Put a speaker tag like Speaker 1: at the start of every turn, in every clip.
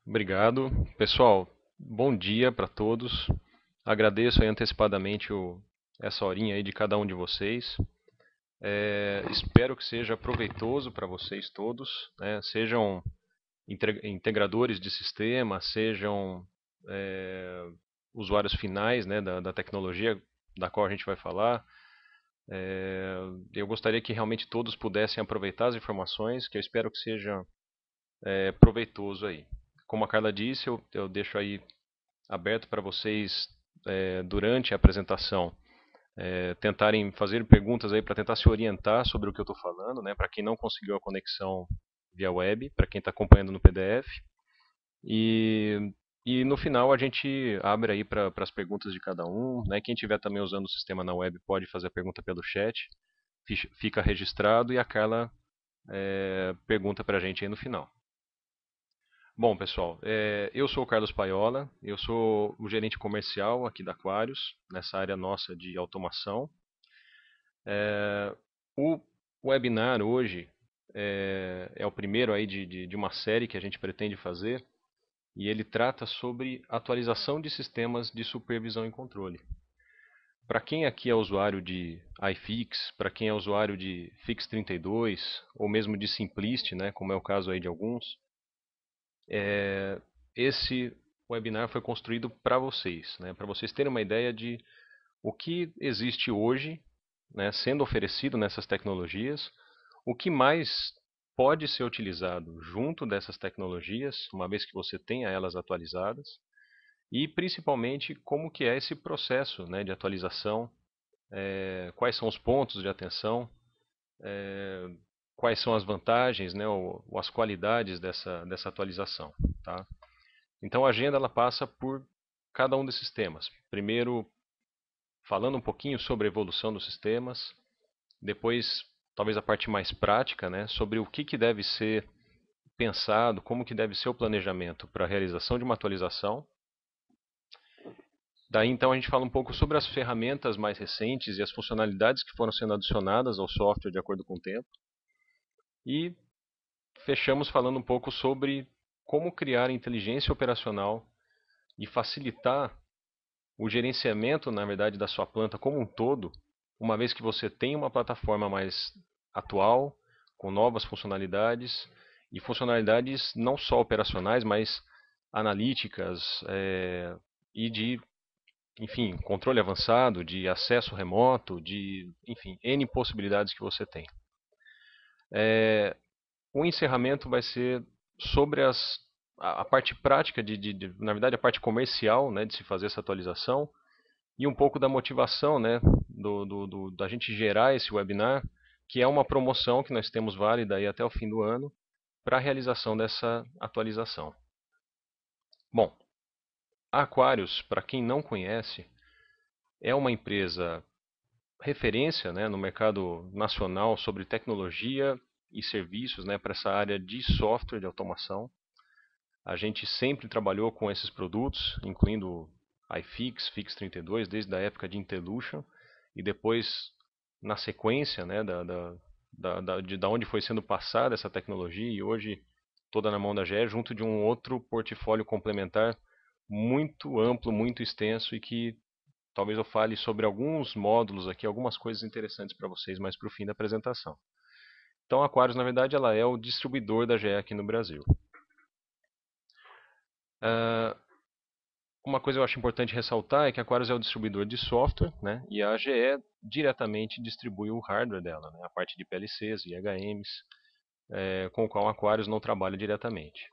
Speaker 1: Obrigado. Pessoal, bom dia para todos. Agradeço aí antecipadamente essa horinha aí de cada um de vocês. Espero que seja proveitoso para vocês todos, né? Sejam integradores de sistema, sejam é, usuários finais, né, da tecnologia da qual a gente vai falar. Eu gostaria que realmente todos pudessem aproveitar as informações, que eu espero que seja proveitoso aí. Como a Carla disse, eu deixo aí aberto para vocês durante a apresentação tentarem fazer perguntas aí para tentar se orientar sobre o que eu estou falando, né? Para quem não conseguiu a conexão via web, para quem está acompanhando no PDF. E, e no final a gente abre aí para as perguntas de cada um, né? Quem estiver também usando o sistema na web pode fazer a pergunta pelo chat, fica registrado e a Carla pergunta para a gente aí no final. Bom, pessoal, eu sou o Carlos Paiola, eu sou o gerente comercial aqui da Aquarius, nessa área nossa de automação. O webinar hoje é o primeiro aí de uma série que a gente pretende fazer e ele trata sobre atualização de sistemas de supervisão e controle. Para quem aqui é usuário de iFix, para quem é usuário de Fix32 ou mesmo de Simplist, né, como é o caso aí de alguns, esse webinar foi construído para vocês, né, para vocês terem uma ideia de o que existe hoje, né, sendo oferecido nessas tecnologias, o que mais pode ser utilizado junto dessas tecnologias, uma vez que você tenha elas atualizadas, e principalmente como que é esse processo, né, de atualização, quais são os pontos de atenção, quais são as vantagens, né, ou as qualidades dessa atualização. Tá? Então a agenda ela passa por cada um desses temas. Primeiro, falando um pouquinho sobre a evolução dos sistemas, depois talvez a parte mais prática, né, sobre o que deve ser pensado, como que deve ser o planejamento para a realização de uma atualização. Daí então a gente fala um pouco sobre as ferramentas mais recentes e as funcionalidades que foram sendo adicionadas ao software de acordo com o tempo. E fechamos falando um pouco sobre como criar inteligência operacional e facilitar o gerenciamento, na verdade, da sua planta como um todo, uma vez que você tem uma plataforma mais atual, com novas funcionalidades, e funcionalidades não só operacionais, mas analíticas e de, enfim, controle avançado, de acesso remoto, de, enfim, N possibilidades que você tem. O encerramento vai ser sobre a parte prática, na verdade, a parte comercial, né, de se fazer essa atualização, e um pouco da motivação, né, da gente gerar esse webinar, que é uma promoção que nós temos válida aí até o fim do ano para a realização dessa atualização. Bom, a Aquarius, para quem não conhece, é uma empresa referência, né, no mercado nacional sobre tecnologia e serviços, né, para essa área de software de automação. A gente sempre trabalhou com esses produtos, incluindo iFix, Fix32, desde a época de Intellution, e depois, na sequência, né, da onde foi sendo passada essa tecnologia, e hoje toda na mão da GE, junto de um outro portfólio complementar muito amplo, muito extenso, e que talvez eu fale sobre alguns módulos aqui, algumas coisas interessantes para vocês mais para o fim da apresentação. Então, a Aquarius, na verdade, ela é o distribuidor da GE aqui no Brasil. Uh, Uma coisa que eu acho importante ressaltar é que a Aquarius é o distribuidor de software, né? E a AGE diretamente distribui o hardware dela, né? A parte de PLCs e HMs, com o qual a Aquarius não trabalha diretamente.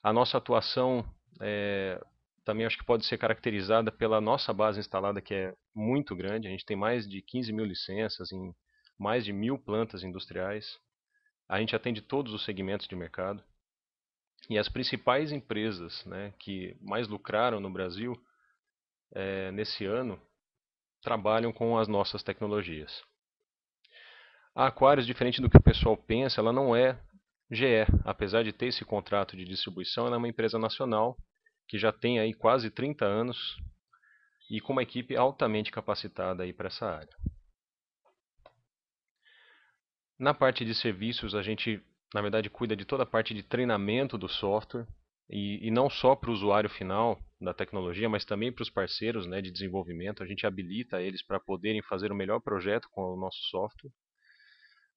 Speaker 1: A nossa atuação também acho que pode ser caracterizada pela nossa base instalada, que é muito grande. A gente tem mais de 15 mil licenças em mais de 1.000 plantas industriais. A gente atende todos os segmentos de mercado. E as principais empresas, né, que mais lucraram no Brasil nesse ano trabalham com as nossas tecnologias. A Aquarius, diferente do que o pessoal pensa, ela não é GE. Apesar de ter esse contrato de distribuição, ela é uma empresa nacional que já tem aí quase 30 anos e com uma equipe altamente capacitada aí para essa área. Na parte de serviços, a gente, na verdade, cuida de toda a parte de treinamento do software. e não só para o usuário final da tecnologia, mas também para os parceiros, né, de desenvolvimento. A gente habilita eles para poderem fazer o melhor projeto com o nosso software.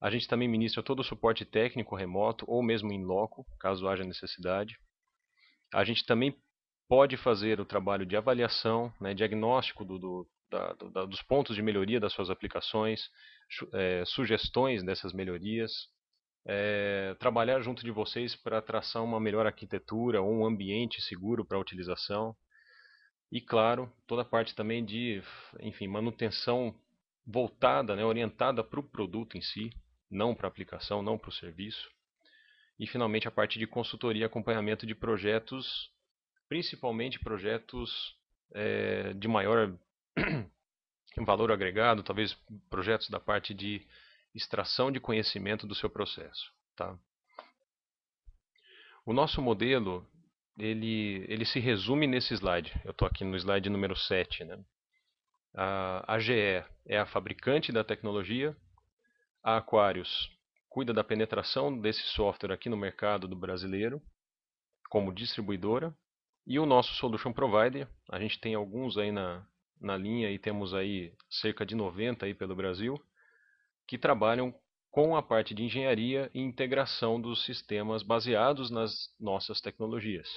Speaker 1: A gente também ministra todo o suporte técnico remoto ou mesmo em loco, caso haja necessidade. A gente também pode fazer o trabalho de avaliação, né, diagnóstico dos pontos de melhoria das suas aplicações, sugestões dessas melhorias, trabalhar junto de vocês para traçar uma melhor arquitetura ou um ambiente seguro para a utilização. E claro, toda a parte também de, enfim, manutenção voltada, né, orientada para o produto em si, não para a aplicação, não para o serviço. E finalmente a parte de consultoria e acompanhamento de projetos, principalmente projetos de maior valor agregado, talvez projetos da parte de extração de conhecimento do seu processo. Tá? O nosso modelo, ele se resume nesse slide. Eu estou aqui no slide número 7. Né? A GE é a fabricante da tecnologia, a Aquarius cuida da penetração desse software aqui no mercado do brasileiro, como distribuidora, e o nosso Solution Provider, a gente tem alguns aí na linha e temos aí cerca de 90 aí pelo Brasil, que trabalham com a parte de engenharia e integração dos sistemas baseados nas nossas tecnologias.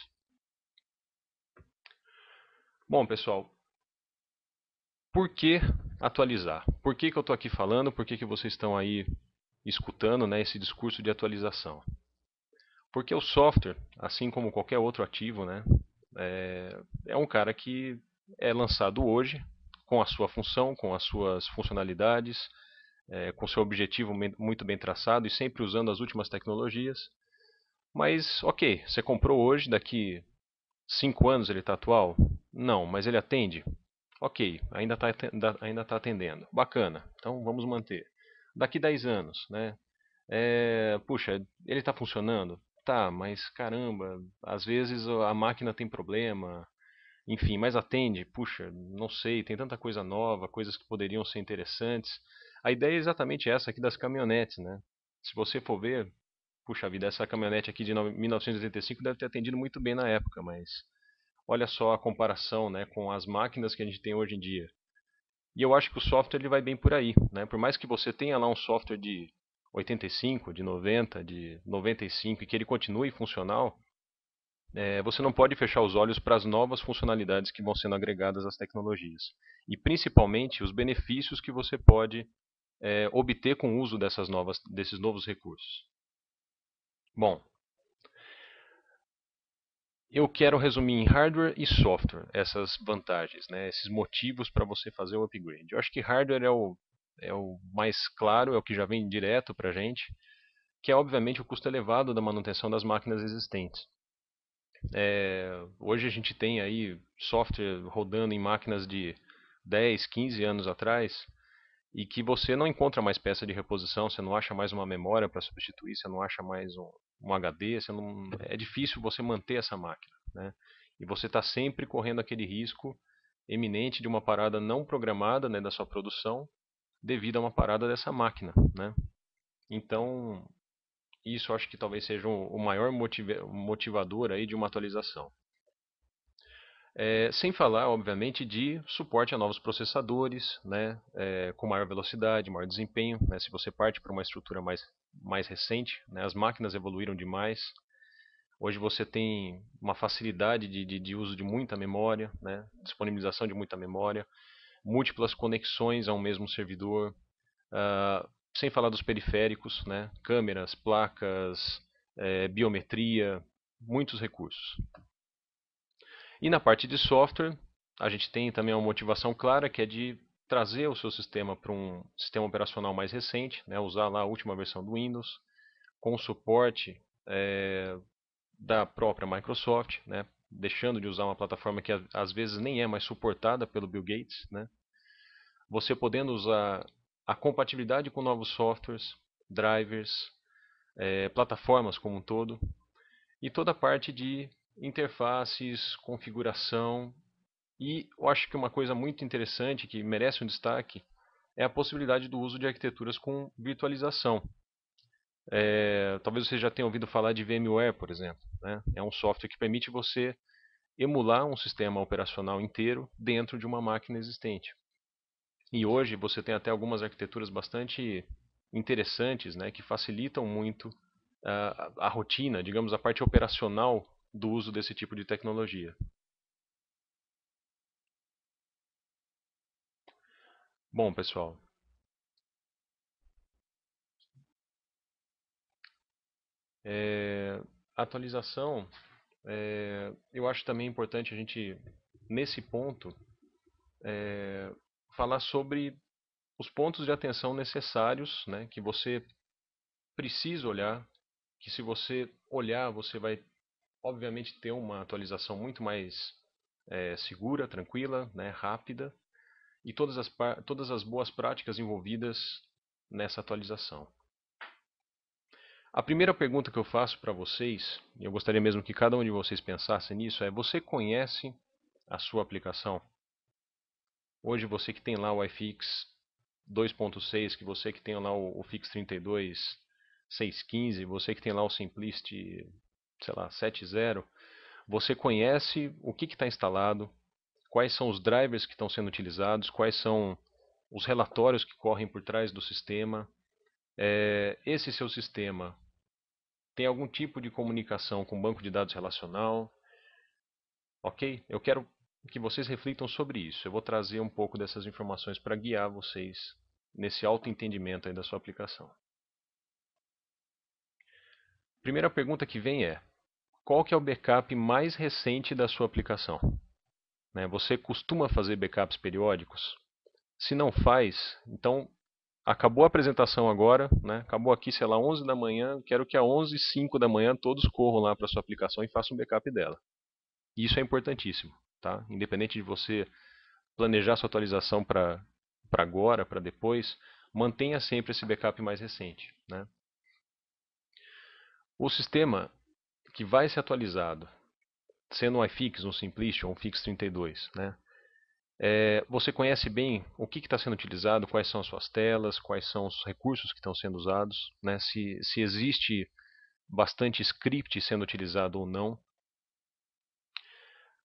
Speaker 1: Bom, pessoal, por que atualizar? Por que eu estou aqui falando? Por que vocês estão aí escutando, né, esse discurso de atualização? Porque o software, assim como qualquer outro ativo, né, é um cara que é lançado hoje com a sua função, com as suas funcionalidades, com seu objetivo muito bem traçado e sempre usando as últimas tecnologias. Mas, ok, você comprou hoje, daqui 5 anos ele está atual? Não, mas ele atende? Ok, ainda tá atendendo. Bacana, então vamos manter. Daqui 10 anos, né? Puxa, ele está funcionando? Tá, mas caramba, às vezes a máquina tem problema, enfim, mas atende? Puxa, não sei, tem tanta coisa nova, coisas que poderiam ser interessantes. A ideia é exatamente essa aqui das caminhonetes, né? Se você for ver, puxa vida, essa caminhonete aqui de 1985 deve ter atendido muito bem na época, mas olha só a comparação, né, com as máquinas que a gente tem hoje em dia. E eu acho que o software ele vai bem por aí, né? Por mais que você tenha lá um software de 85, de 90, de 95 e que ele continue funcional, você não pode fechar os olhos para as novas funcionalidades que vão sendo agregadas às tecnologias. E principalmente os benefícios que você pode obter com o uso desses novos recursos. Bom, eu quero resumir em hardware e software essas vantagens, né, esses motivos para você fazer o upgrade. Eu acho que hardware é o mais claro, é o que já vem direto para a gente, que é obviamente o custo elevado da manutenção das máquinas existentes. Hoje a gente tem aí software rodando em máquinas de 10, 15 anos atrás e que você não encontra mais peça de reposição, você não acha mais uma memória para substituir, você não acha mais um HD, é difícil você manter essa máquina, né? E você está sempre correndo aquele risco eminente de uma parada não programada, né, da sua produção devido a uma parada dessa máquina, né? Então, isso eu acho que talvez seja o maior motivador aí de uma atualização. Sem falar, obviamente, de suporte a novos processadores, né, com maior velocidade, maior desempenho. Né, se você parte para uma estrutura mais recente, né, as máquinas evoluíram demais. Hoje você tem uma facilidade de uso de muita memória, né, disponibilização de muita memória, múltiplas conexões a um mesmo servidor, sem falar dos periféricos, né, câmeras, placas, biometria, muitos recursos. E na parte de software, a gente tem também uma motivação clara que é de trazer o seu sistema para um sistema operacional mais recente, né, usar lá a última versão do Windows, com o suporte da própria Microsoft, né, deixando de usar uma plataforma que às vezes nem é mais suportada pelo Bill Gates, né, você podendo usar a compatibilidade com novos softwares, drivers, plataformas como um todo, e toda a parte de interfaces, configuração. E eu acho que uma coisa muito interessante que merece um destaque é a possibilidade do uso de arquiteturas com virtualização. Talvez você já tenha ouvido falar de VMware, por exemplo, né? É um software que permite você emular um sistema operacional inteiro dentro de uma máquina existente. E hoje você tem até algumas arquiteturas bastante interessantes, né, que facilitam muito a rotina, digamos, a parte operacional do uso desse tipo de tecnologia. Bom, pessoal, atualização, eu acho também importante a gente, nesse ponto, falar sobre os pontos de atenção necessários, né, que você precisa olhar, que se você olhar, você vai, obviamente, ter uma atualização muito mais segura, tranquila, né, rápida, e todas as boas práticas envolvidas nessa atualização. A primeira pergunta que eu faço para vocês, e eu gostaria mesmo que cada um de vocês pensasse nisso, é: você conhece a sua aplicação? Hoje você que tem lá o iFix 2.6, que você que tem lá o Fix 32 615, você que tem lá o Simplist, sei lá, 7.0, você conhece o que está instalado, quais são os drivers que estão sendo utilizados, quais são os relatórios que correm por trás do sistema. Esse seu sistema tem algum tipo de comunicação com o banco de dados relacional? Ok? Eu quero que vocês reflitam sobre isso. Eu vou trazer um pouco dessas informações para guiar vocês nesse autoentendimento aí da sua aplicação. Primeira pergunta que vem é: qual que é o backup mais recente da sua aplicação? Né? Você costuma fazer backups periódicos? Se não faz, então acabou a apresentação agora, né? Acabou aqui, sei lá, 11 da manhã, quero que a 11h05 da manhã todos corram lá para sua aplicação e façam um backup dela. Isso é importantíssimo, tá? Independente de você planejar sua atualização para agora, para depois, mantenha sempre esse backup mais recente, né? O sistema que vai ser atualizado, sendo um iFix, um Simplist ou um Fix 32, né? Você conhece bem o que está sendo utilizado, quais são as suas telas, quais são os recursos que estão sendo usados, né? Se existe bastante script sendo utilizado ou não.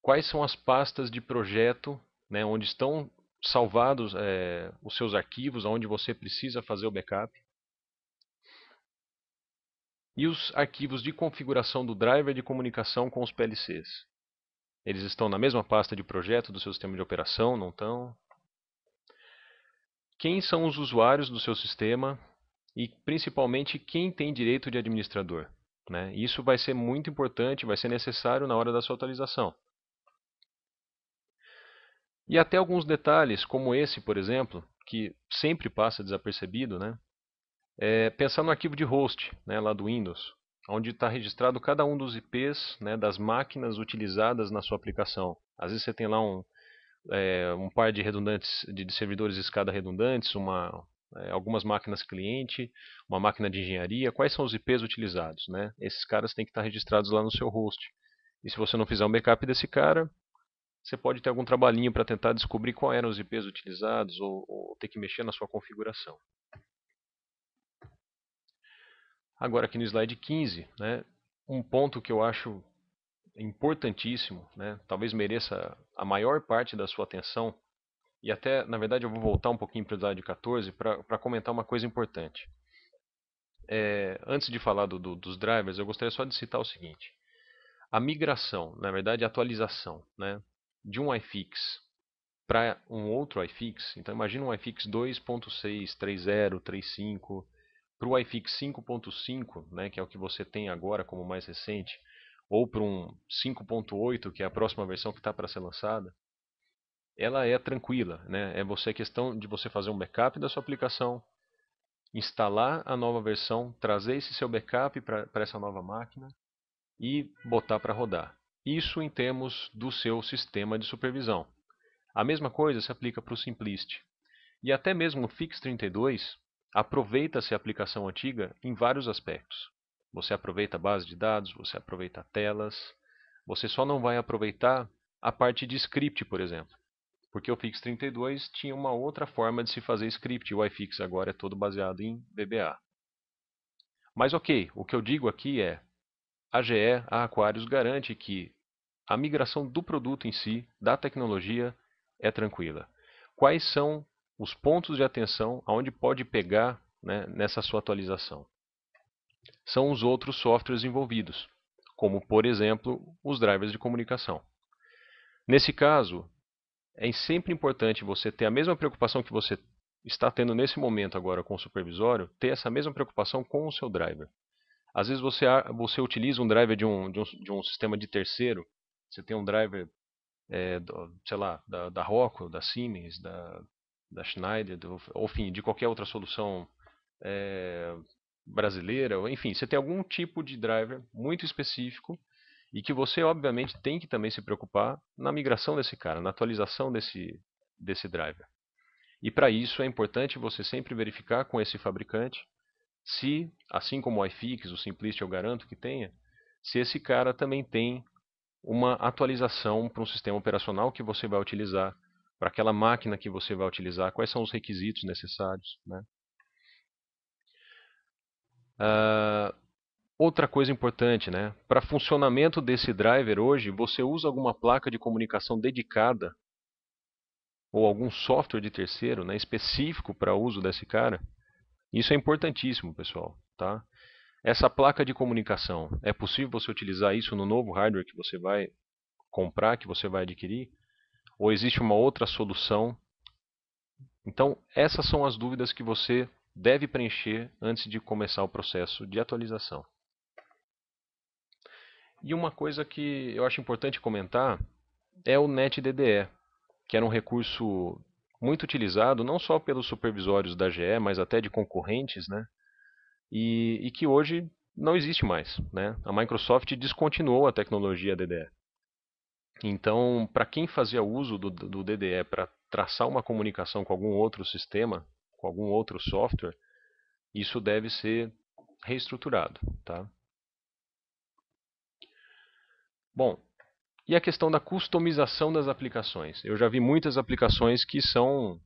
Speaker 1: Quais são as pastas de projeto, né, onde estão salvados os seus arquivos, onde você precisa fazer o backup. E os arquivos de configuração do driver de comunicação com os PLCs. Eles estão na mesma pasta de projeto do seu sistema de operação, não estão? Quem são os usuários do seu sistema e, principalmente, quem tem direito de administrador? Né? Isso vai ser muito importante, vai ser necessário na hora da sua atualização. E até alguns detalhes, como esse, por exemplo, que sempre passa desapercebido, né? Pensar no arquivo de host, né, lá do Windows, onde está registrado cada um dos IPs, né, das máquinas utilizadas na sua aplicação. Às vezes você tem lá um par de redundantes, de servidores escada redundantes, algumas máquinas cliente, uma máquina de engenharia. Quais são os IPs utilizados? Né? Esses caras têm que estar registrados lá no seu host. E se você não fizer um backup desse cara, você pode ter algum trabalhinho para tentar descobrir quais eram os IPs utilizados ou ter que mexer na sua configuração. Agora aqui no slide 15, né, um ponto que eu acho importantíssimo, né, talvez mereça a maior parte da sua atenção, e até, na verdade, eu vou voltar um pouquinho para o slide 14 para comentar uma coisa importante. Antes de falar dos drivers, eu gostaria só de citar o seguinte. A migração, na verdade, a atualização, né, de um iFix para um outro iFix, então imagina um iFix 2.6, 3.0, 3.5, para o iFix 5.5, né, que é o que você tem agora como mais recente, ou para um 5.8, que é a próxima versão que está para ser lançada, ela é tranquila. Né? É você questão de você fazer um backup da sua aplicação, instalar a nova versão, trazer esse seu backup para essa nova máquina e botar para rodar. Isso em termos do seu sistema de supervisão. A mesma coisa se aplica para o Simplist. E até mesmo o Fix32 aproveita-se a aplicação antiga em vários aspectos. Você aproveita a base de dados, você aproveita telas, você só não vai aproveitar a parte de script, por exemplo. Porque o Fix32 tinha uma outra forma de se fazer script, e o iFix agora é todo baseado em VBA. Mas ok, o que eu digo aqui é, a GE, a Aquarius, garante que a migração do produto em si, da tecnologia, é tranquila. Quais são os pontos de atenção aonde pode pegar, né, nessa sua atualização? São os outros softwares envolvidos, como, por exemplo, os drivers de comunicação. Nesse caso, é sempre importante você ter a mesma preocupação que você está tendo nesse momento agora com o supervisório, ter essa mesma preocupação com o seu driver. Às vezes você utiliza um driver de um sistema de terceiro, você tem um driver, sei lá, da Rockwell, da Siemens, da Schneider, enfim, de qualquer outra solução é, brasileira, enfim, você tem algum tipo de driver muito específico e que você, obviamente, tem que também se preocupar na migração desse cara, na atualização desse driver. E para isso é importante você sempre verificar com esse fabricante se, assim como o iFix, o Simplist eu garanto que tenha, se esse cara também tem uma atualização para um sistema operacional que você vai utilizar, para aquela máquina que você vai utilizar, quais são os requisitos necessários, né? Outra coisa importante, né? Para funcionamento desse driver hoje, você usa alguma placa de comunicação dedicada ou algum software de terceiro, né, específico para uso desse cara? Isso é importantíssimo, pessoal, tá? Essa placa de comunicação, é possível você utilizar isso no novo hardware que você vai comprar, que você vai adquirir? Ou existe uma outra solução? Então, essas são as dúvidas que você deve preencher antes de começar o processo de atualização. E uma coisa que eu acho importante comentar é o NetDDE, que era um recurso muito utilizado não só pelos supervisórios da GE, mas até de concorrentes, né? E que hoje não existe mais, né? A Microsoft descontinuou a tecnologia DDE. Então, para quem fazia uso do DDE para traçar uma comunicação com algum outro sistema, com algum outro software, isso deve ser reestruturado, tá? Bom, e a questão da customização das aplicações? Eu já vi muitas aplicações que são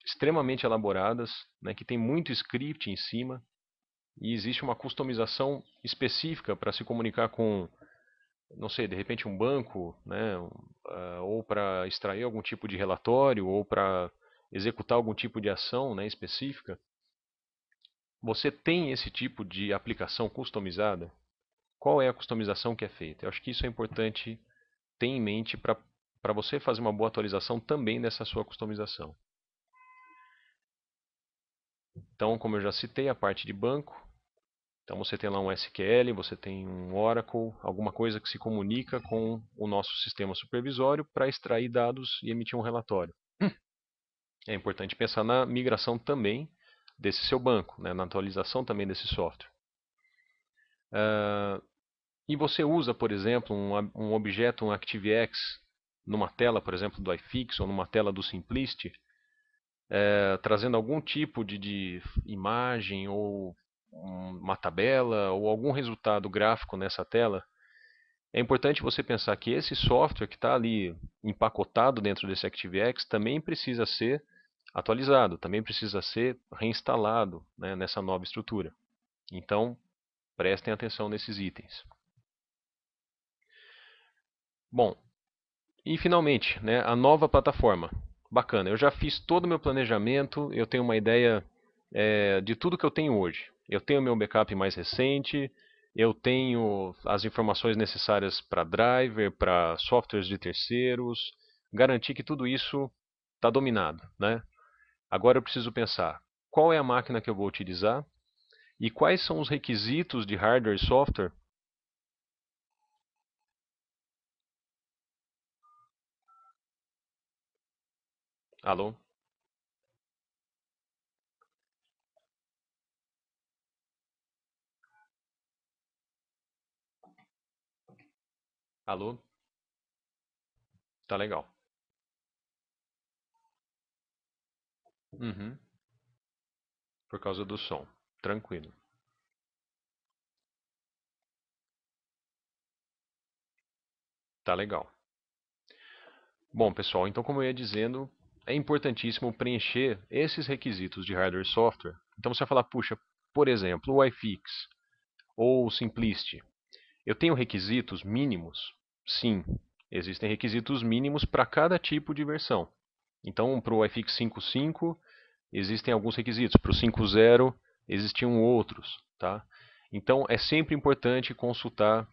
Speaker 1: extremamente elaboradas, né, que tem muito script em cima, e existe uma customização específica para se comunicar com, não sei, de repente um banco, né, ou para extrair algum tipo de relatório, ou para executar algum tipo de ação, né, específica. Você tem esse tipo de aplicação customizada? Qual é a customização que é feita? Eu acho que isso é importante ter em mente para você fazer uma boa atualização também dessa sua customização. Então, como eu já citei, a parte de banco. Então você tem lá um SQL, você tem um Oracle, alguma coisa que se comunica com o nosso sistema supervisório para extrair dados e emitir um relatório. É importante pensar na migração também desse seu banco, né, na atualização também desse software. E você usa, por exemplo, um objeto, um ActiveX, numa tela, por exemplo, do iFix ou numa tela do Simplist, trazendo algum tipo de imagem ou uma tabela ou algum resultado gráfico nessa tela. É importante você pensar que esse software que está ali empacotado dentro desse ActiveX também precisa ser atualizado, também precisa ser reinstalado, né, nessa nova estrutura. Então, prestem atenção nesses itens. Bom, e finalmente, né, a nova plataforma. Bacana, eu já fiz todo o meu planejamento, eu tenho uma ideia de tudo que eu tenho hoje. Eu tenho meu backup mais recente, eu tenho as informações necessárias para driver, para softwares de terceiros, garantir que tudo isso está dominado, né? Agora eu preciso pensar qual é a máquina que eu vou utilizar e quais são os requisitos de hardware e software. Alô? Alô? Tá legal. Uhum. Por causa do som. Tranquilo. Tá legal. Bom, pessoal, então como eu ia dizendo, é importantíssimo preencher esses requisitos de hardware e software. Então você vai falar, puxa, por exemplo, o iFix. ou Simplicity? Eu tenho requisitos mínimos? Sim, existem requisitos mínimos para cada tipo de versão. Então, para o iFix 5.5 existem alguns requisitos, para o 5.0 existiam outros. Tá? Então, é sempre importante consultar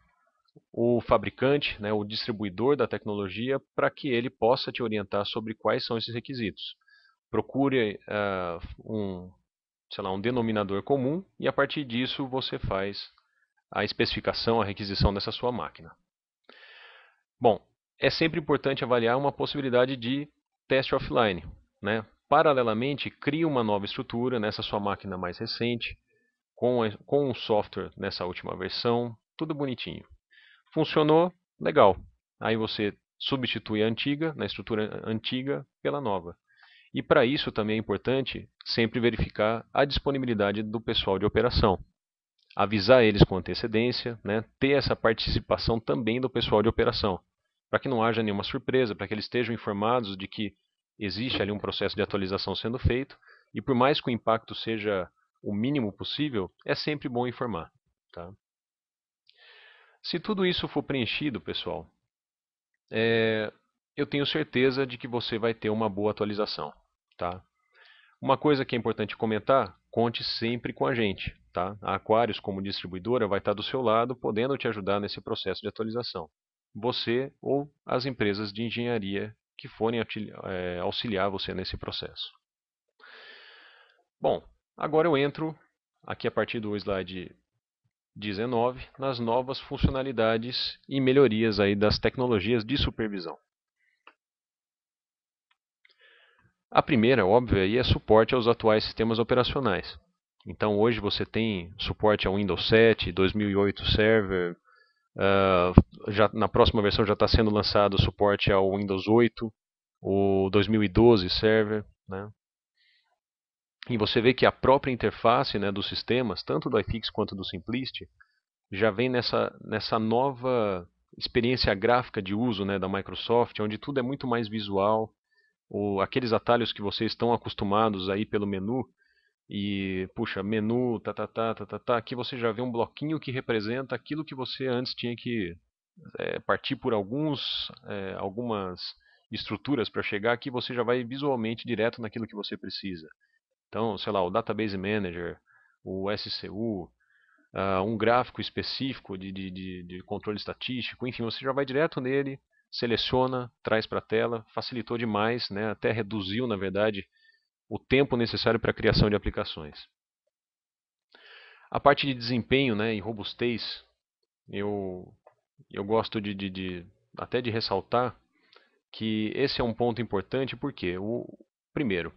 Speaker 1: o fabricante, né, o distribuidor da tecnologia, para que ele possa te orientar sobre quais são esses requisitos. Procure sei lá, um denominador comum e a partir disso você faz a especificação, a requisição dessa sua máquina. Bom, é sempre importante avaliar uma possibilidade de teste offline. Né? Paralelamente, crie uma nova estrutura nessa sua máquina mais recente, com um software nessa última versão, tudo bonitinho. Funcionou? Legal. Aí você substitui a antiga, na estrutura antiga, pela nova. E para isso também é importante sempre verificar a disponibilidade do pessoal de operação. Avisar eles com antecedência, né? Ter essa participação também do pessoal de operação, para que não haja nenhuma surpresa, para que eles estejam informados de que existe ali um processo de atualização sendo feito, e por mais que o impacto seja o mínimo possível, é sempre bom informar. Tá? Se tudo isso for preenchido, pessoal, eu tenho certeza de que você vai ter uma boa atualização. Tá? Uma coisa que é importante comentar, conte sempre com a gente. Tá? A Aquarius, como distribuidora, vai estar do seu lado, podendo te ajudar nesse processo de atualização. Você ou as empresas de engenharia que forem auxiliar você nesse processo. Bom, agora eu entro aqui a partir do slide 19 nas novas funcionalidades e melhorias aí das tecnologias de supervisão. A primeira, óbvia, aí é suporte aos atuais sistemas operacionais. Então hoje você tem suporte ao Windows 7, 2008 Server, na próxima versão já está sendo lançado o suporte ao Windows 8, o 2012 Server. Né? E você vê que a própria interface, né, dos sistemas, tanto do iFix quanto do Simplicity, já vem nessa nova experiência gráfica de uso, né, da Microsoft, onde tudo é muito mais visual. Aqueles atalhos que vocês estão acostumados aí pelo menu, e puxa, menu, aqui você já vê um bloquinho que representa aquilo que você antes tinha que partir por algumas estruturas para chegar, aqui você já vai visualmente direto naquilo que você precisa. Então, sei lá, o Database Manager, o SCU, um gráfico específico de controle estatístico, enfim, você já vai direto nele, seleciona, traz para a tela, facilitou demais, né? Até reduziu, na verdade, o tempo necessário para a criação de aplicações. A parte de desempenho, né, e robustez, eu gosto até de ressaltar que esse é um ponto importante porque, primeiro,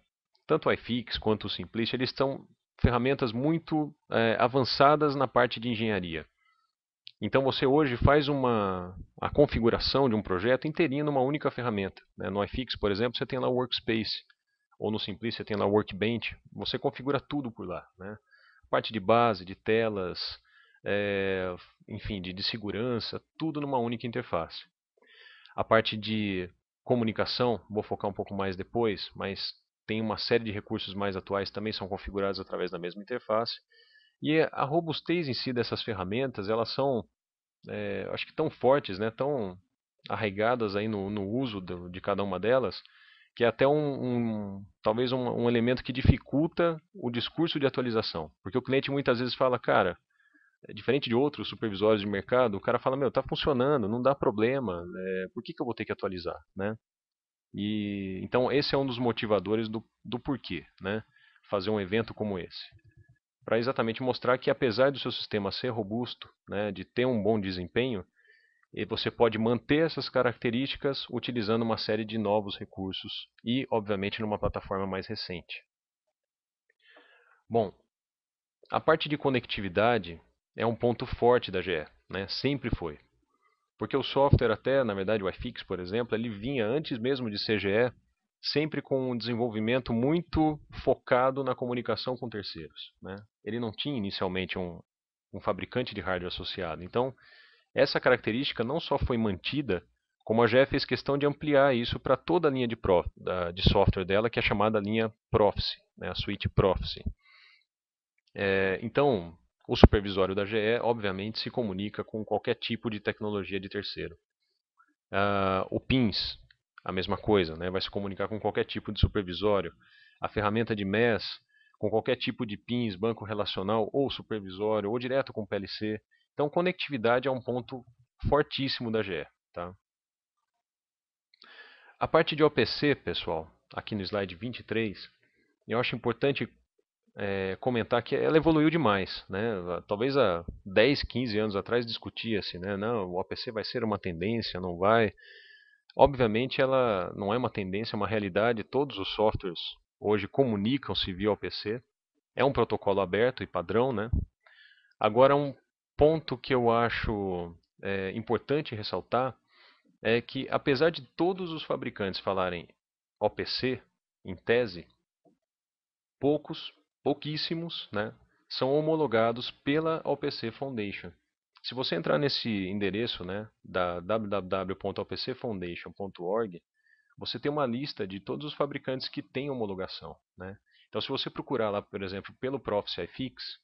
Speaker 1: tanto o iFix quanto o Simplicity, eles são ferramentas muito avançadas na parte de engenharia. Então você hoje faz a configuração de um projeto inteirinho numa única ferramenta. Né? No iFix, por exemplo, você tem lá o Workspace, ou no Simplicity você tem lá o Workbench, você configura tudo por lá. Né? Parte de base, de telas, enfim, de segurança, tudo numa única interface. A parte de comunicação, vou focar um pouco mais depois, mas tem uma série de recursos mais atuais também são configurados através da mesma interface. E a robustez em si dessas ferramentas, elas são, acho que tão fortes, né, tão arraigadas aí no uso de cada uma delas, que é até talvez um elemento que dificulta o discurso de atualização. Porque o cliente muitas vezes fala, cara, diferente de outros supervisórios de mercado, o cara fala, meu, tá funcionando, não dá problema, por que eu vou ter que atualizar, né? E então esse é um dos motivadores do porquê, né? Fazer um evento como esse, para exatamente mostrar que apesar do seu sistema ser robusto, né, de ter um bom desempenho, você pode manter essas características utilizando uma série de novos recursos e, obviamente, numa plataforma mais recente. Bom, a parte de conectividade é um ponto forte da GE, né? Sempre foi. Porque o software até, na verdade, o iFix, por exemplo, ele vinha antes mesmo de CGE, sempre com um desenvolvimento muito focado na comunicação com terceiros. Né? Ele não tinha inicialmente um fabricante de hardware associado. Então, essa característica não só foi mantida, como a GE fez questão de ampliar isso para toda a linha de software dela, que é chamada linha Prophecy, né? A suite Prophecy. Então, O supervisório da GE, obviamente, se comunica com qualquer tipo de tecnologia de terceiro. O PINS, a mesma coisa, né? Vai se comunicar com qualquer tipo de supervisório. A ferramenta de MES, com qualquer tipo de PINS, banco relacional ou supervisório, ou direto com PLC. Então, conectividade é um ponto fortíssimo da GE. Tá? A parte de OPC, pessoal, aqui no slide 23, eu acho importante comentar que ela evoluiu demais. Né? Talvez há 10, 15 anos atrás discutia-se, né? Não, o OPC vai ser uma tendência, não vai. Obviamente ela não é uma tendência, é uma realidade. Todos os softwares hoje comunicam-se via OPC. É um protocolo aberto e padrão, né? Agora, um ponto que eu acho importante ressaltar é que, apesar de todos os fabricantes falarem OPC, em tese, pouquíssimos, né, são homologados pela OPC Foundation. Se você entrar nesse endereço, né, da www.opcfoundation.org, você tem uma lista de todos os fabricantes que têm homologação. Né? Então, se você procurar lá, por exemplo, pelo Profice iFix,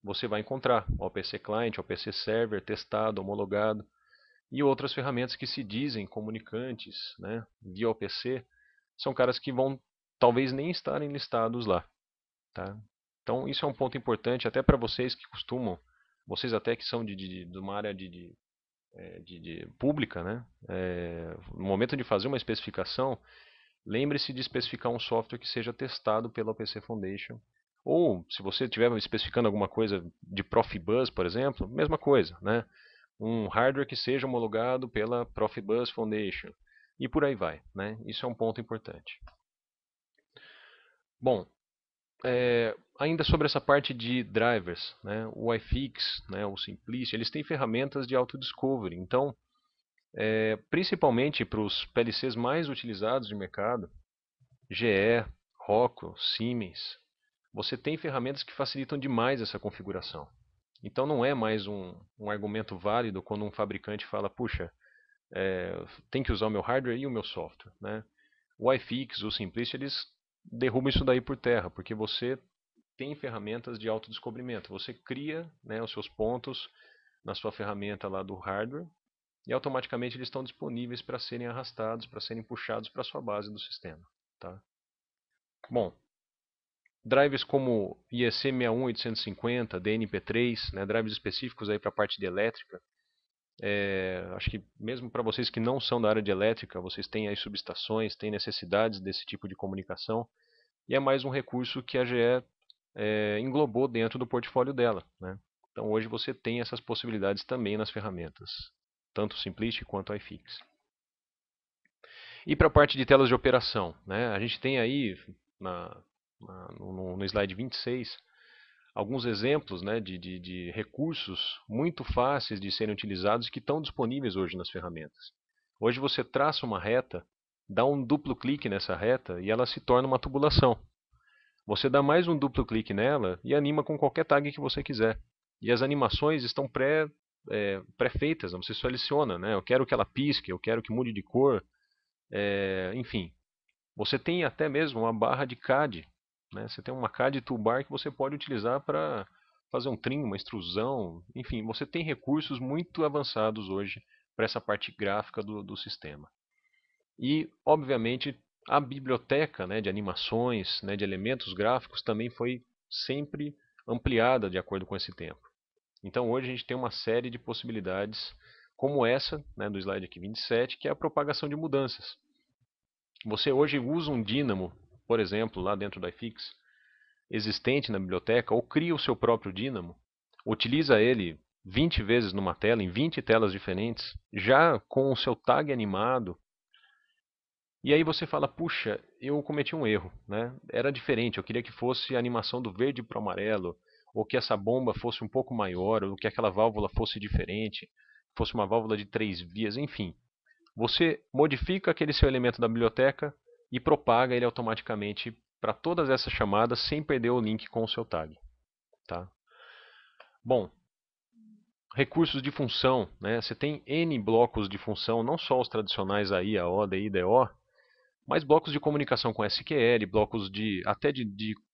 Speaker 1: você vai encontrar o OPC Client, OPC Server, testado, homologado, e outras ferramentas que se dizem comunicantes, né, via OPC, são caras que vão talvez nem estarem listados lá. Tá? Então, isso é um ponto importante até para vocês que costumam, vocês até que são de uma área de pública, né? No momento de fazer uma especificação, lembre-se de especificar um software que seja testado pela OPC Foundation. Ou, se você estiver especificando alguma coisa de Profibus, por exemplo, mesma coisa, né? Um hardware que seja homologado pela Profibus Foundation. E por aí vai, né? Isso é um ponto importante. Bom, ainda sobre essa parte de drivers, né? O iFix, né? O Simplicity, eles têm ferramentas de auto-discovery. Então, principalmente para os PLCs mais utilizados de mercado, GE, Rockwell, Siemens, você tem ferramentas que facilitam demais essa configuração. Então não é mais um argumento válido quando um fabricante fala, puxa, tem que usar o meu hardware e o meu software. Né? O iFix, o Simplicity, eles derrubam isso daí por terra, porque você tem ferramentas de autodescobrimento. Você cria, né, os seus pontos na sua ferramenta lá do hardware e automaticamente eles estão disponíveis para serem arrastados, para serem puxados para a sua base do sistema. Tá? Bom, drivers como IEC61850, DNP3, né, drivers específicos para a parte de elétrica. Acho que mesmo para vocês que não são da área de elétrica, vocês têm aí subestações, têm necessidades desse tipo de comunicação. E é mais um recurso que a GE englobou dentro do portfólio dela. Né? Então hoje você tem essas possibilidades também nas ferramentas, tanto o Simplicity quanto o iFix. E para a parte de telas de operação, né? A gente tem aí no slide 26 alguns exemplos, né, de recursos muito fáceis de serem utilizados que estão disponíveis hoje nas ferramentas. Hoje você traça uma reta, dá um duplo clique nessa reta e ela se torna uma tubulação. Você dá mais um duplo clique nela e anima com qualquer tag que você quiser. E as animações estão pré-feitas, você seleciona, né? Eu quero que ela pisque, eu quero que mude de cor, enfim. Você tem até mesmo uma barra de CAD. Né? Você tem uma CAD toolbar que você pode utilizar para fazer um trim, uma extrusão. Enfim, você tem recursos muito avançados hoje para essa parte gráfica do sistema. E, obviamente, a biblioteca, né, de animações, né, de elementos gráficos também foi sempre ampliada de acordo com esse tempo. Então hoje a gente tem uma série de possibilidades como essa, né, do slide aqui 27, que é a propagação de mudanças. Você hoje usa um dínamo, por exemplo, lá dentro do iFix, existente na biblioteca, ou cria o seu próprio dínamo, utiliza ele 20 vezes numa tela, em 20 telas diferentes, já com o seu tag animado. E aí você fala, puxa, eu cometi um erro, né? Era diferente, eu queria que fosse a animação do verde para o amarelo, ou que essa bomba fosse um pouco maior, ou que aquela válvula fosse diferente, fosse uma válvula de 3 vias, enfim. Você modifica aquele seu elemento da biblioteca e propaga ele automaticamente para todas essas chamadas sem perder o link com o seu tag. Tá? Bom, recursos de função. Né? Você tem N blocos de função, não só os tradicionais aí, AO, DI, DO, mas blocos de comunicação com SQL, blocos até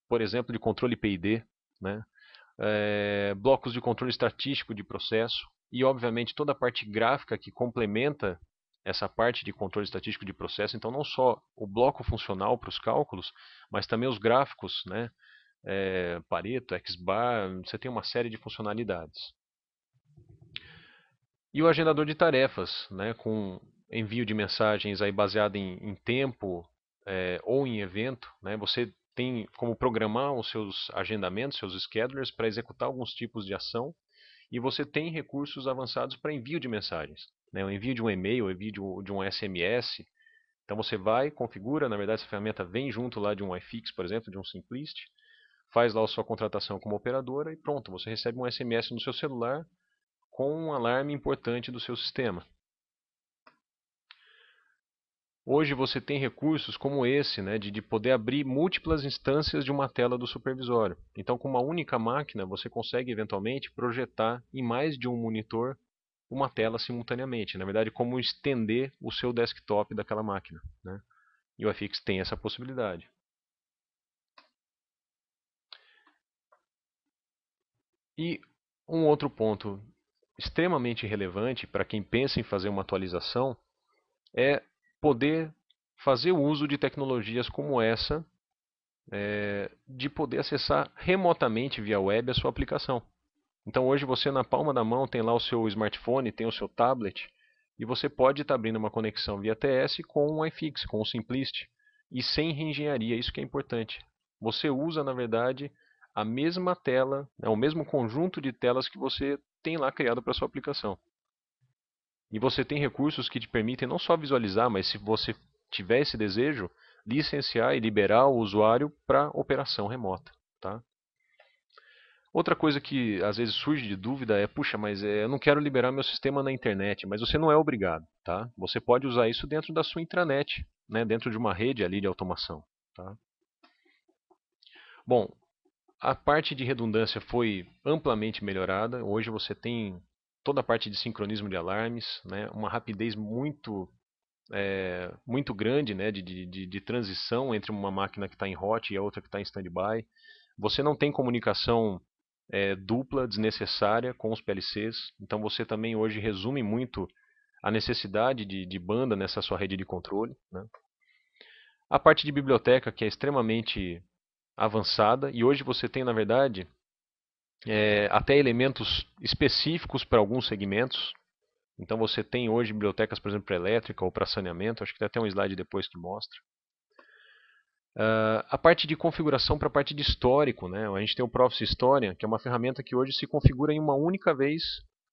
Speaker 1: por exemplo, de controle PID. Né? blocos de controle estatístico de processo e, obviamente, toda a parte gráfica que complementa essa parte de controle estatístico de processo. Então, não só o bloco funcional para os cálculos, mas também os gráficos, né? Pareto, X-bar, você tem uma série de funcionalidades. E o agendador de tarefas, né? Com envio de mensagens aí baseado em tempo ou em evento, né? Você tem como programar os seus agendamentos, seus schedulers para executar alguns tipos de ação e você tem recursos avançados para envio de mensagens, né? O envio de um e-mail, o envio de um SMS. Então você vai, configura, na verdade essa ferramenta vem junto lá de um iFix, por exemplo, de um Simplist, faz lá a sua contratação como operadora e pronto, você recebe um SMS no seu celular com um alarme importante do seu sistema. Hoje você tem recursos como esse, né, de poder abrir múltiplas instâncias de uma tela do supervisório. Então, com uma única máquina, você consegue eventualmente projetar em mais de um monitor uma tela simultaneamente. Na verdade, como estender o seu desktop daquela máquina, né? E o iFix tem essa possibilidade. E um outro ponto extremamente relevante para quem pensa em fazer uma atualização é poder fazer uso de tecnologias como essa, de poder acessar remotamente via web a sua aplicação. Então hoje você na palma da mão tem lá o seu smartphone, tem o seu tablet, e você pode estar abrindo uma conexão via TS com o iFix, com o Simplist, e sem reengenharia, isso que é importante. Você usa, na verdade, a mesma tela, o mesmo conjunto de telas que você tem lá criado para a sua aplicação. E você tem recursos que te permitem não só visualizar, mas se você tiver esse desejo, licenciar e liberar o usuário para operação remota. Tá? Outra coisa que às vezes surge de dúvida é, puxa, mas eu não quero liberar meu sistema na internet, mas você não é obrigado, tá? Você pode usar isso dentro da sua intranet, né? Dentro de uma rede ali de automação, tá? Bom, a parte de redundância foi amplamente melhorada. Hoje você tem toda a parte de sincronismo de alarmes, né? Uma rapidez muito grande, né? De transição entre uma máquina que está em hot e a outra que está em standby. Você não tem comunicação dupla, desnecessária com os PLCs. Então você também hoje resume muito a necessidade de banda nessa sua rede de controle, né? A parte de biblioteca, que é extremamente avançada, e hoje você tem, na verdade, até elementos específicos para alguns segmentos. Então você tem hoje bibliotecas, por exemplo, para elétrica ou para saneamento. Acho que tem até um slide depois que mostra. A parte de configuração para a parte de histórico, né? A gente tem o Profice Historian, que é uma ferramenta que hoje se configura em uma única vez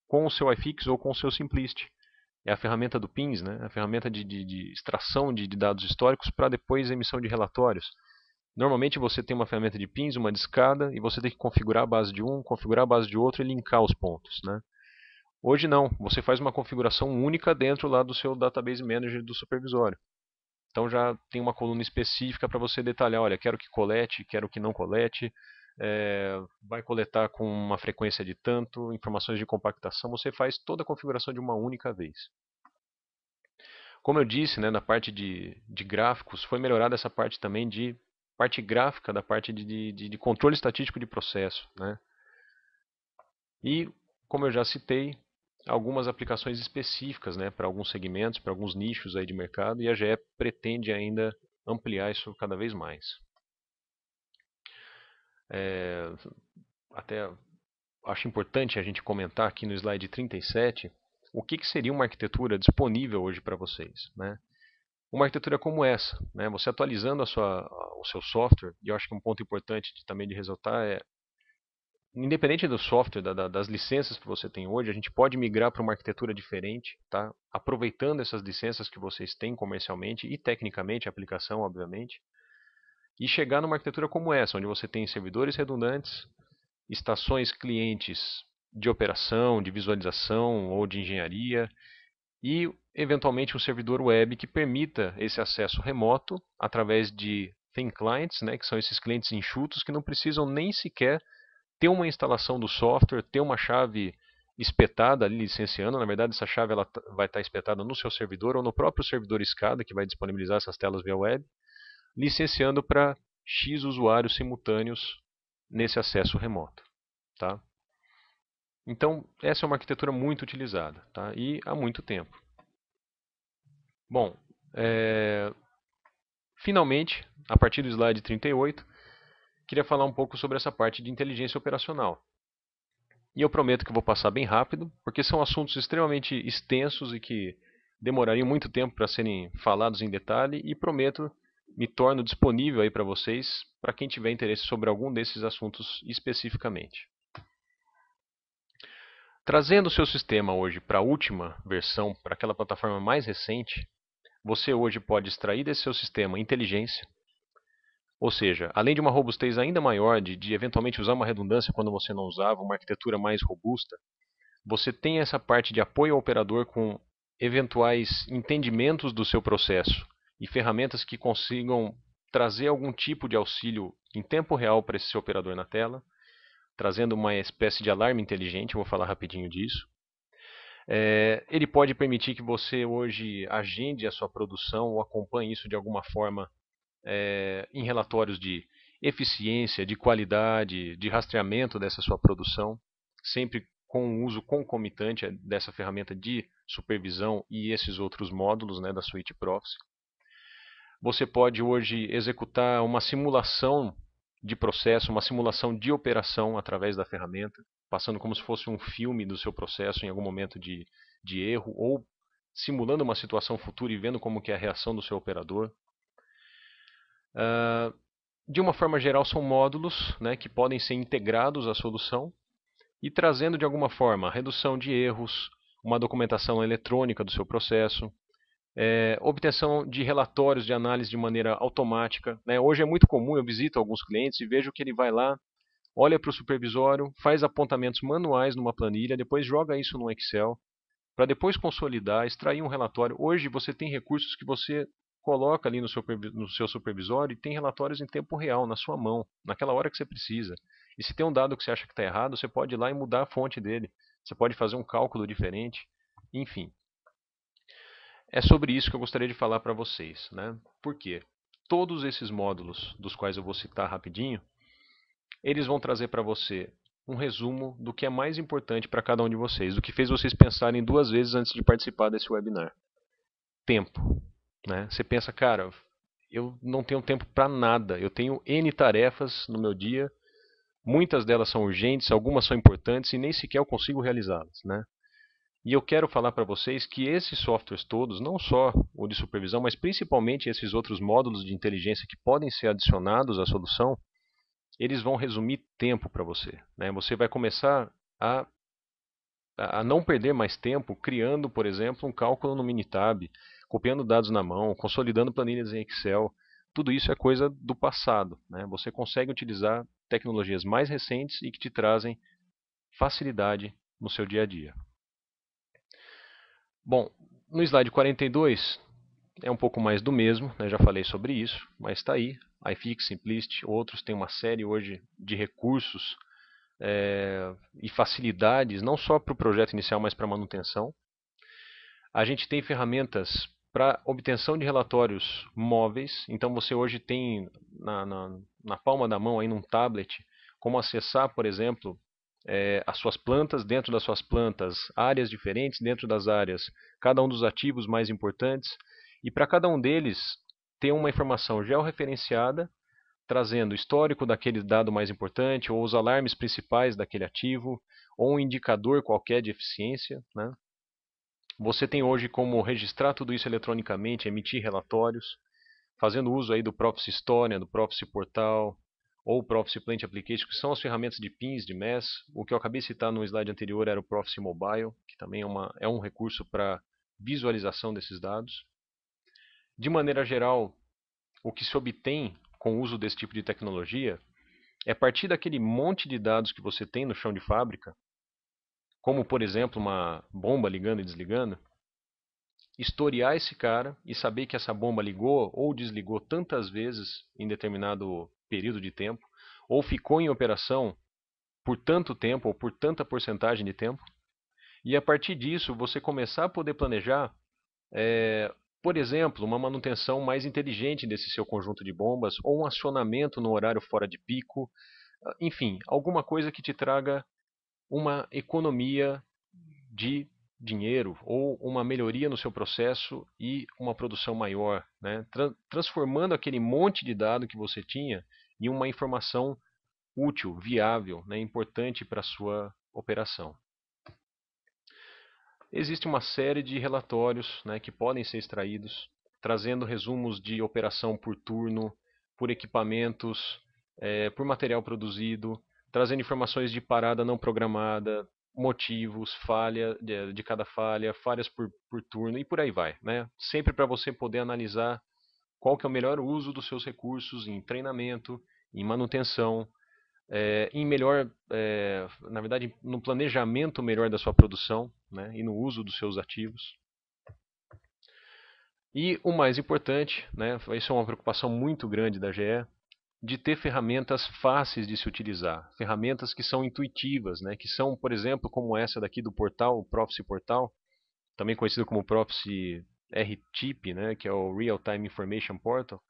Speaker 1: com o seu iFix ou com o seu Simplist. É a ferramenta do PINS, né? A ferramenta de extração de dados históricos para depois emissão de relatórios. Normalmente você tem uma ferramenta de pins, uma discada, e você tem que configurar a base de um, configurar a base de outro e linkar os pontos, né? Hoje não, você faz uma configuração única dentro lá do seu Database Manager do supervisório. Então já tem uma coluna específica para você detalhar, olha, quero que colete, quero que não colete, vai coletar com uma frequência de tanto, informações de compactação, você faz toda a configuração de uma única vez. Como eu disse, né, na parte de gráficos, foi melhorada essa parte também de parte gráfica da parte de controle estatístico de processo, né? E, como eu já citei, algumas aplicações específicas, né, para alguns segmentos, para alguns nichos aí de mercado, e a GE pretende ainda ampliar isso cada vez mais. Até acho importante a gente comentar aqui no slide 37 o que seria uma arquitetura disponível hoje para vocês, né? Uma arquitetura como essa, né? Você atualizando o seu software, e eu acho que um ponto importante também de ressaltar é, independente do software, das licenças que você tem hoje, a gente pode migrar para uma arquitetura diferente, tá? Aproveitando essas licenças que vocês têm comercialmente e tecnicamente, a aplicação, obviamente, e chegar numa arquitetura como essa, onde você tem servidores redundantes, estações clientes de operação, de visualização ou de engenharia, e eventualmente um servidor web que permita esse acesso remoto através de thin clients, né, que são esses clientes enxutos que não precisam nem sequer ter uma instalação do software, ter uma chave espetada ali licenciando. Na verdade, essa chave ela vai estar espetada no seu servidor ou no próprio servidor SCADA, que vai disponibilizar essas telas via web, licenciando para X usuários simultâneos nesse acesso remoto. tá? Então, essa é uma arquitetura muito utilizada, tá? E há muito tempo. Bom, finalmente, a partir do slide 38, queria falar um pouco sobre essa parte de inteligência operacional. E eu prometo que eu vou passar bem rápido, porque são assuntos extremamente extensos e que demorariam muito tempo para serem falados em detalhe, e prometo me torno disponível aí para vocês, para quem tiver interesse sobre algum desses assuntos especificamente. Trazendo o seu sistema hoje para a última versão, para aquela plataforma mais recente, você hoje pode extrair desse seu sistema inteligência, ou seja, além de uma robustez ainda maior, de eventualmente usar uma redundância quando você não usava, uma arquitetura mais robusta, você tem essa parte de apoio ao operador com eventuais entendimentos do seu processo e ferramentas que consigam trazer algum tipo de auxílio em tempo real para esse seu operador na tela, trazendo uma espécie de alarme inteligente, eu vou falar rapidinho disso. Ele pode permitir que você hoje agende a sua produção ou acompanhe isso de alguma forma em relatórios de eficiência, de qualidade, de rastreamento dessa sua produção, sempre com o uso concomitante dessa ferramenta de supervisão e esses outros módulos, né, da suíte Proxy. Você pode hoje executar uma simulação de processo, uma simulação de operação através da ferramenta, passando como se fosse um filme do seu processo em algum momento de erro, ou simulando uma situação futura e vendo como que é a reação do seu operador. De uma forma geral, são módulos, né, que podem ser integrados à solução e trazendo de alguma forma redução de erros, uma documentação eletrônica do seu processo, obtenção de relatórios de análise de maneira automática, né? Hoje é muito comum, eu visito alguns clientes e vejo que ele vai lá, olha para o supervisório, faz apontamentos manuais numa planilha, depois joga isso no Excel, para depois consolidar, extrair um relatório. Hoje você tem recursos que você coloca ali no seu supervisório e tem relatórios em tempo real, na sua mão, naquela hora que você precisa. E se tem um dado que você acha que está errado, você pode ir lá e mudar a fonte dele. Você pode fazer um cálculo diferente. Enfim, é sobre isso que eu gostaria de falar para vocês, né? Por quê? Todos esses módulos, dos quais eu vou citar rapidinho, eles vão trazer para você um resumo do que é mais importante para cada um de vocês, do que fez vocês pensarem duas vezes antes de participar desse webinar. Tempo. Né? Você pensa, cara, eu não tenho tempo para nada, eu tenho N tarefas no meu dia, muitas delas são urgentes, algumas são importantes e nem sequer eu consigo realizá-las. Né? E eu quero falar para vocês que esses softwares todos, não só o de supervisão, mas principalmente esses outros módulos de inteligência que podem ser adicionados à solução, eles vão resumir tempo para você. Né? Você vai começar a não perder mais tempo criando, por exemplo, um cálculo no Minitab, copiando dados na mão, consolidando planilhas em Excel. Tudo isso é coisa do passado. Né? Você consegue utilizar tecnologias mais recentes e que te trazem facilidade no seu dia a dia. Bom, no slide 42 é um pouco mais do mesmo, né? Já falei sobre isso, mas está aí. iFix, Simplist, outros têm uma série hoje de recursos e facilidades, não só para o projeto inicial, mas para a manutenção. A gente tem ferramentas para obtenção de relatórios móveis, então você hoje tem na palma da mão, aí num tablet, como acessar, por exemplo, as suas plantas, dentro das suas plantas, áreas diferentes dentro das áreas, cada um dos ativos mais importantes, e para cada um deles ter uma informação georreferenciada, trazendo o histórico daquele dado mais importante, ou os alarmes principais daquele ativo, ou um indicador qualquer de eficiência. Né? Você tem hoje como registrar tudo isso eletronicamente, emitir relatórios, fazendo uso aí do Proxy Historia, do Proxy Portal, ou o Proxy Plant Application, que são as ferramentas de pins, de MES. O que eu acabei de citar no slide anterior era o Proxy Mobile, que também é um recurso para visualização desses dados. De maneira geral, o que se obtém com o uso desse tipo de tecnologia é a partir daquele monte de dados que você tem no chão de fábrica, como por exemplo uma bomba ligando e desligando, historiar esse cara e saber que essa bomba ligou ou desligou tantas vezes em determinado período de tempo, ou ficou em operação por tanto tempo ou por tanta porcentagem de tempo, e a partir disso você começar a poder planejar, por exemplo, uma manutenção mais inteligente desse seu conjunto de bombas, ou um acionamento no horário fora de pico, Enfim, alguma coisa que te traga uma economia de dinheiro ou uma melhoria no seu processo e uma produção maior, né? Transformando aquele monte de dado que você tinha em uma informação útil, viável, né? Importante para a sua operação. Existe uma série de relatórios, né, que podem ser extraídos, trazendo resumos de operação por turno, por equipamentos, por material produzido, trazendo informações de parada não programada, motivos, falha de cada falha, falhas por turno e por aí vai, né? Sempre para você poder analisar qual que é o melhor uso dos seus recursos em treinamento, em manutenção, na verdade, no planejamento melhor da sua produção, né, e no uso dos seus ativos. E o mais importante, né, isso é uma preocupação muito grande da GE, de ter ferramentas fáceis de se utilizar, ferramentas que são intuitivas, né, que são, por exemplo, como essa daqui do portal, o Prophecy Portal, também conhecido como Prophecy RTIP, né, que é o Real Time Information Portal,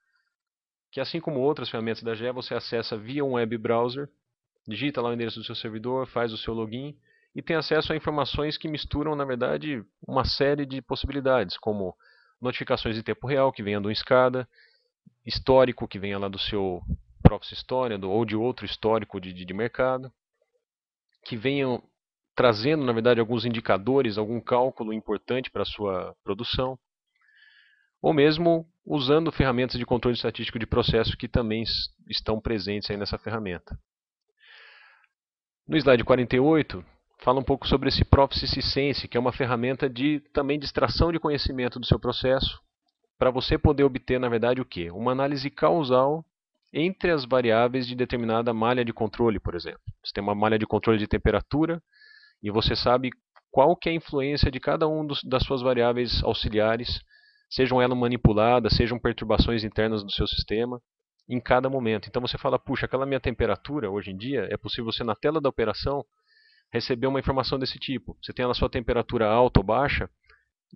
Speaker 1: que assim como outras ferramentas da GE, você acessa via um web browser, digita lá o endereço do seu servidor, faz o seu login e tem acesso a informações que misturam, na verdade, uma série de possibilidades, como notificações em tempo real que venham do SCADA, histórico que venha lá do seu Prophecy História ou de outro histórico de mercado, que venham trazendo, na verdade, alguns indicadores, algum cálculo importante para a sua produção, ou mesmo usando ferramentas de controle estatístico de processo que também estão presentes aí nessa ferramenta. No slide 48, fala um pouco sobre esse Prophecy Sense, que é uma ferramenta também de extração de conhecimento do seu processo, para você poder obter, na verdade, o quê? Uma análise causal entre as variáveis de determinada malha de controle, por exemplo. Você tem uma malha de controle de temperatura e você sabe qual que é a influência de cada uma das suas variáveis auxiliares, sejam elas manipuladas, sejam perturbações internas do seu sistema, em cada momento. Então você fala, puxa, aquela minha temperatura, hoje em dia, é possível você, na tela da operação, receber uma informação desse tipo. Você tem a sua temperatura alta ou baixa,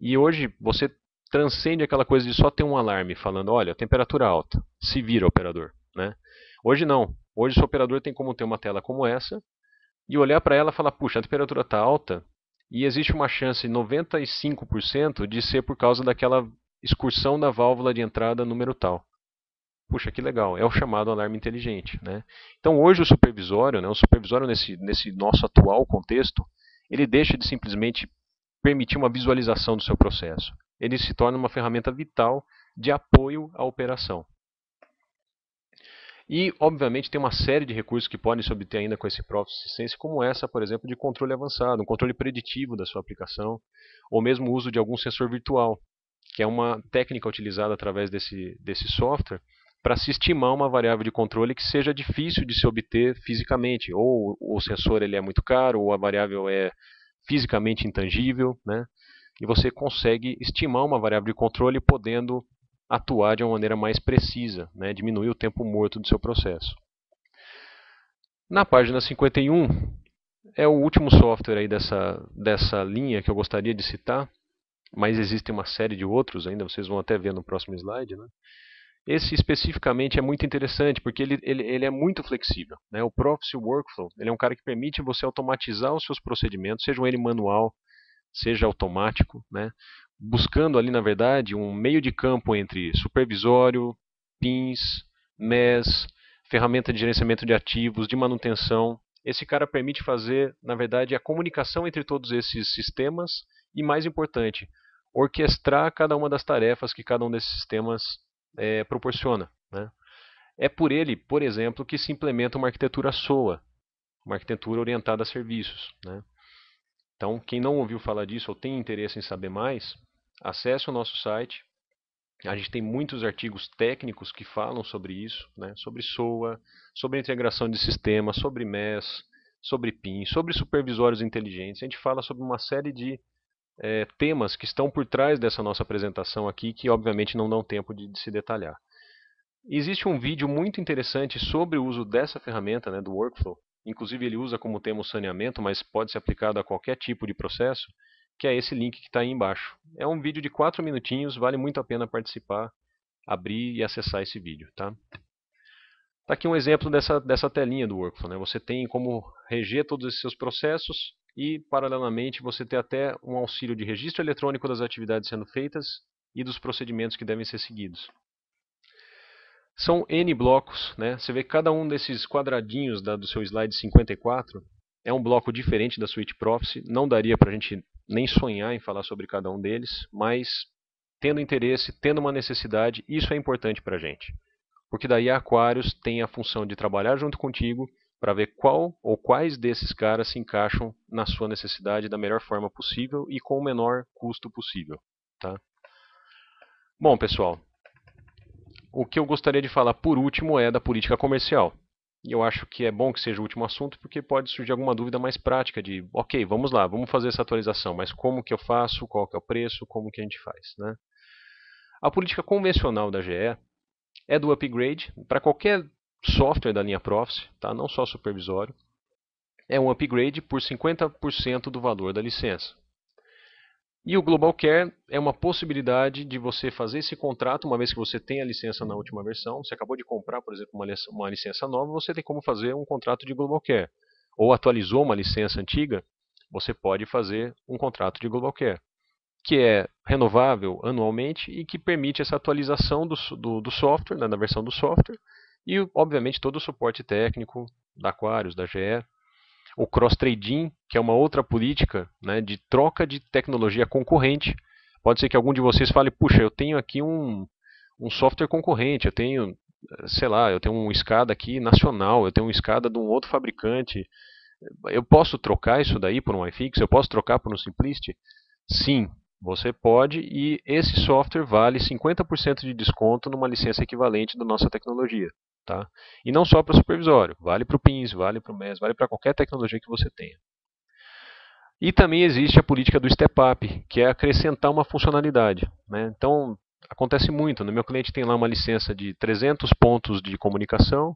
Speaker 1: e hoje você transcende aquela coisa de só ter um alarme falando, olha, temperatura alta, se vira, operador. Né? Hoje não. Hoje o seu operador tem como ter uma tela como essa, e olhar para ela e falar, puxa, a temperatura está alta, e existe uma chance 95% de ser por causa daquela excursão da válvula de entrada número tal. Puxa, que legal, é o chamado alarme inteligente. Né? Então hoje o supervisório nesse nosso atual contexto, ele deixa de simplesmente permitir uma visualização do seu processo. Ele se torna uma ferramenta vital de apoio à operação. E, obviamente, tem uma série de recursos que podem se obter ainda com esse Prophecy Sense, como essa, por exemplo, de controle avançado, um controle preditivo da sua aplicação, ou mesmo o uso de algum sensor virtual, que é uma técnica utilizada através desse software para se estimar uma variável de controle que seja difícil de se obter fisicamente. Ou o sensor ele é muito caro, ou a variável é fisicamente intangível, né? E você consegue estimar uma variável de controle podendo atuar de uma maneira mais precisa, né? Diminuir o tempo morto do seu processo. Na página 51, é o último software aí dessa linha que eu gostaria de citar, mas existe uma série de outros ainda, vocês vão até ver no próximo slide. Né? Esse especificamente é muito interessante porque ele é muito flexível. Né? O Prophecy Workflow ele é um cara que permite você automatizar os seus procedimentos, seja ele manual, seja automático, né? Buscando ali, na verdade, um meio de campo entre supervisório, PINs, MES, ferramenta de gerenciamento de ativos, de manutenção. Esse cara permite fazer, na verdade, a comunicação entre todos esses sistemas e, mais importante, orquestrar cada uma das tarefas que cada um desses sistemas proporciona. Né? É por ele, por exemplo, que se implementa uma arquitetura SOA, uma arquitetura orientada a serviços. Né? Então, quem não ouviu falar disso ou tem interesse em saber mais, acesse o nosso site. A gente tem muitos artigos técnicos que falam sobre isso, né? Sobre SOA, sobre integração de sistemas, sobre MES, sobre PIN, sobre supervisórios inteligentes. A gente fala sobre uma série de temas que estão por trás dessa nossa apresentação aqui, que obviamente não dão tempo de se detalhar. Existe um vídeo muito interessante sobre o uso dessa ferramenta, né, do Workflow. Inclusive ele usa como tema o saneamento, mas pode ser aplicado a qualquer tipo de processo, que é esse link que está aí embaixo. É um vídeo de 4 minutinhos, vale muito a pena participar, abrir e acessar esse vídeo. Tá? Está aqui um exemplo dessa telinha do workflow, né? Você tem como reger todos esses seus processos e, paralelamente, você tem até um auxílio de registro eletrônico das atividades sendo feitas e dos procedimentos que devem ser seguidos. São N blocos, né? Você vê que cada um desses quadradinhos do seu slide 54 é um bloco diferente da Suite Profice. Não daria para a gente nem sonhar em falar sobre cada um deles, mas tendo interesse, tendo uma necessidade, isso é importante para a gente. Porque daí a Aquarius tem a função de trabalhar junto contigo para ver qual ou quais desses caras se encaixam na sua necessidade da melhor forma possível e com o menor custo possível. Tá? Bom, pessoal, o que eu gostaria de falar por último é da política comercial. E eu acho que é bom que seja o último assunto, porque pode surgir alguma dúvida mais prática de, ok, vamos lá, vamos fazer essa atualização, mas como que eu faço, qual que é o preço, como que a gente faz, né? A política convencional da GE é do upgrade para qualquer software da linha Profice, tá? Não só supervisório. É um upgrade por 50% do valor da licença. E o Global Care é uma possibilidade de você fazer esse contrato, uma vez que você tem a licença na última versão. Você acabou de comprar, por exemplo, uma licença nova, você tem como fazer um contrato de Global Care. Ou atualizou uma licença antiga, você pode fazer um contrato de Global Care, que é renovável anualmente e que permite essa atualização do software, né, da versão do software, e, obviamente, todo o suporte técnico da Aquarius, da GE. O cross-trading, que é uma outra política, né, de troca de tecnologia concorrente. Pode ser que algum de vocês fale, puxa, eu tenho aqui um software concorrente, eu tenho, sei lá, eu tenho um SCADA aqui nacional, eu tenho um SCADA de um outro fabricante. Eu posso trocar isso daí por um iFix? Eu posso trocar por um Simplicity? Sim, você pode, e esse software vale 50% de desconto numa licença equivalente da nossa tecnologia. Tá? E não só para supervisório, vale para o PINS, vale para o MES, vale para qualquer tecnologia que você tenha. E também existe a política do Step Up, que é acrescentar uma funcionalidade. Né? Então, acontece muito, no meu cliente tem lá uma licença de 300 pontos de comunicação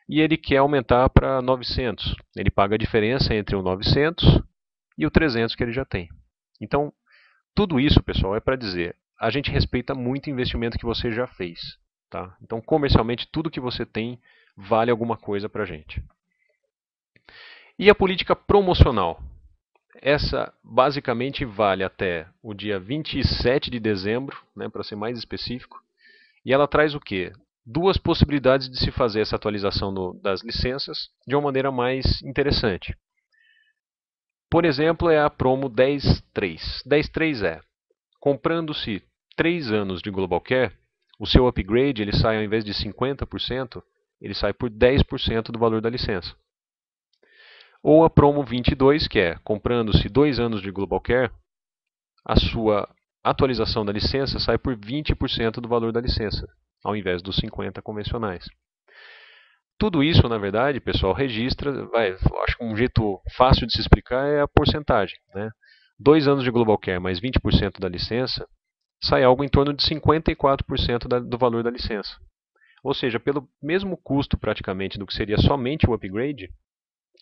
Speaker 1: e ele quer aumentar para 900. Ele paga a diferença entre o 900 e o 300 que ele já tem. Então, tudo isso, pessoal, é para dizer, a gente respeita muito o investimento que você já fez. Tá? Então, comercialmente, tudo que você tem vale alguma coisa para a gente. E a política promocional? Essa basicamente vale até o dia 27 de dezembro, né, para ser mais específico. E ela traz o quê? Duas possibilidades de se fazer essa atualização das licenças de uma maneira mais interessante. Por exemplo, é a promo 10.3. 10.3 é, comprando-se 3 anos de Global Care, o seu upgrade ele sai, ao invés de 50%, ele sai por 10% do valor da licença. Ou a promo 22, que é, comprando-se 2 anos de Global Care, a sua atualização da licença sai por 20% do valor da licença, ao invés dos 50% convencionais. Tudo isso, na verdade, pessoal, registra, acho que um jeito fácil de se explicar é a porcentagem. Né? 2 anos de Global Care mais 20% da licença, sai algo em torno de 54% do valor da licença. Ou seja, pelo mesmo custo praticamente do que seria somente o upgrade,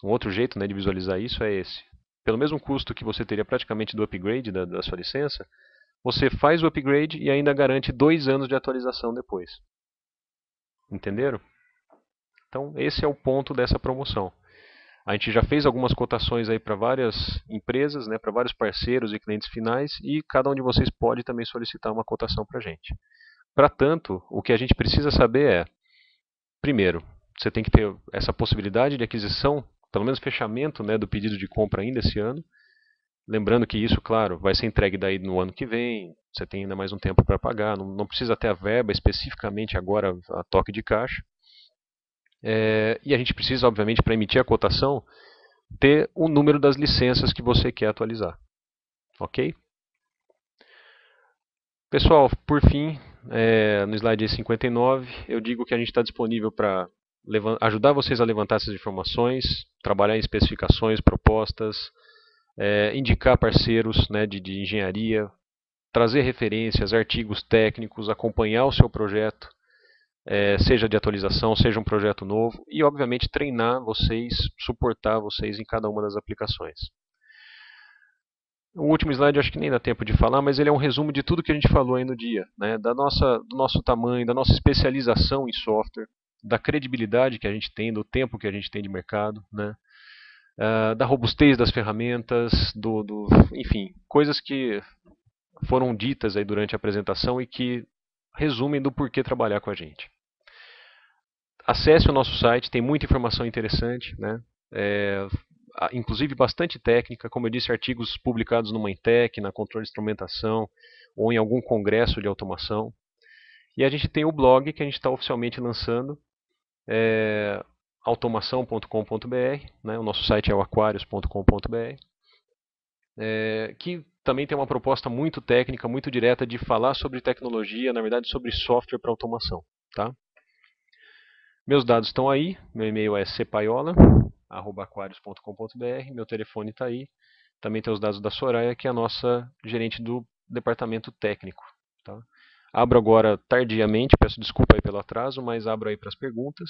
Speaker 1: um outro jeito, né, de visualizar isso é esse. Pelo mesmo custo que você teria praticamente do upgrade da sua licença, você faz o upgrade e ainda garante 2 anos de atualização depois. Entenderam? Então, esse é o ponto dessa promoção. A gente já fez algumas cotações aí para várias empresas, né, para vários parceiros e clientes finais, e cada um de vocês pode também solicitar uma cotação para a gente. Para tanto, o que a gente precisa saber é, primeiro, você tem que ter essa possibilidade de aquisição, pelo menos fechamento, né, do pedido de compra ainda esse ano. Lembrando que isso, claro, vai ser entregue daí no ano que vem, você tem ainda mais um tempo para pagar, não precisa ter a verba especificamente agora a toque de caixa. E a gente precisa, obviamente, para emitir a cotação, ter o número das licenças que você quer atualizar. Ok? Pessoal, por fim, no slide 59, eu digo que a gente está disponível para ajudar vocês a levantar essas informações, trabalhar em especificações, propostas, indicar parceiros, né, de engenharia, trazer referências, artigos técnicos, acompanhar o seu projeto, seja de atualização, seja um projeto novo, e obviamente treinar vocês, suportar vocês em cada uma das aplicações. O último slide eu acho que nem dá tempo de falar, mas ele é um resumo de tudo que a gente falou aí no dia, né? Do nosso tamanho, da nossa especialização em software. da credibilidade que a gente tem, do tempo que a gente tem de mercado, né? Da robustez das ferramentas, enfim, coisas que foram ditas aí durante a apresentação e que resumem do porquê trabalhar com a gente. Acesse o nosso site, tem muita informação interessante, né? Inclusive bastante técnica, como eu disse, artigos publicados no Maintech, na Controle de Instrumentação ou em algum congresso de automação. E a gente tem o blog que a gente está oficialmente lançando, automação.com.br, né? O nosso site é o aquarius.com.br, que também tem uma proposta muito técnica, muito direta de falar sobre tecnologia, na verdade sobre software para automação. Tá? Meus dados estão aí, meu e-mail é cpaiola@aquarius.com.br, meu telefone está aí. Também tem os dados da Soraya, que é a nossa gerente do departamento técnico. Tá? Abro agora tardiamente, peço desculpa aí pelo atraso, mas abro aí para as perguntas.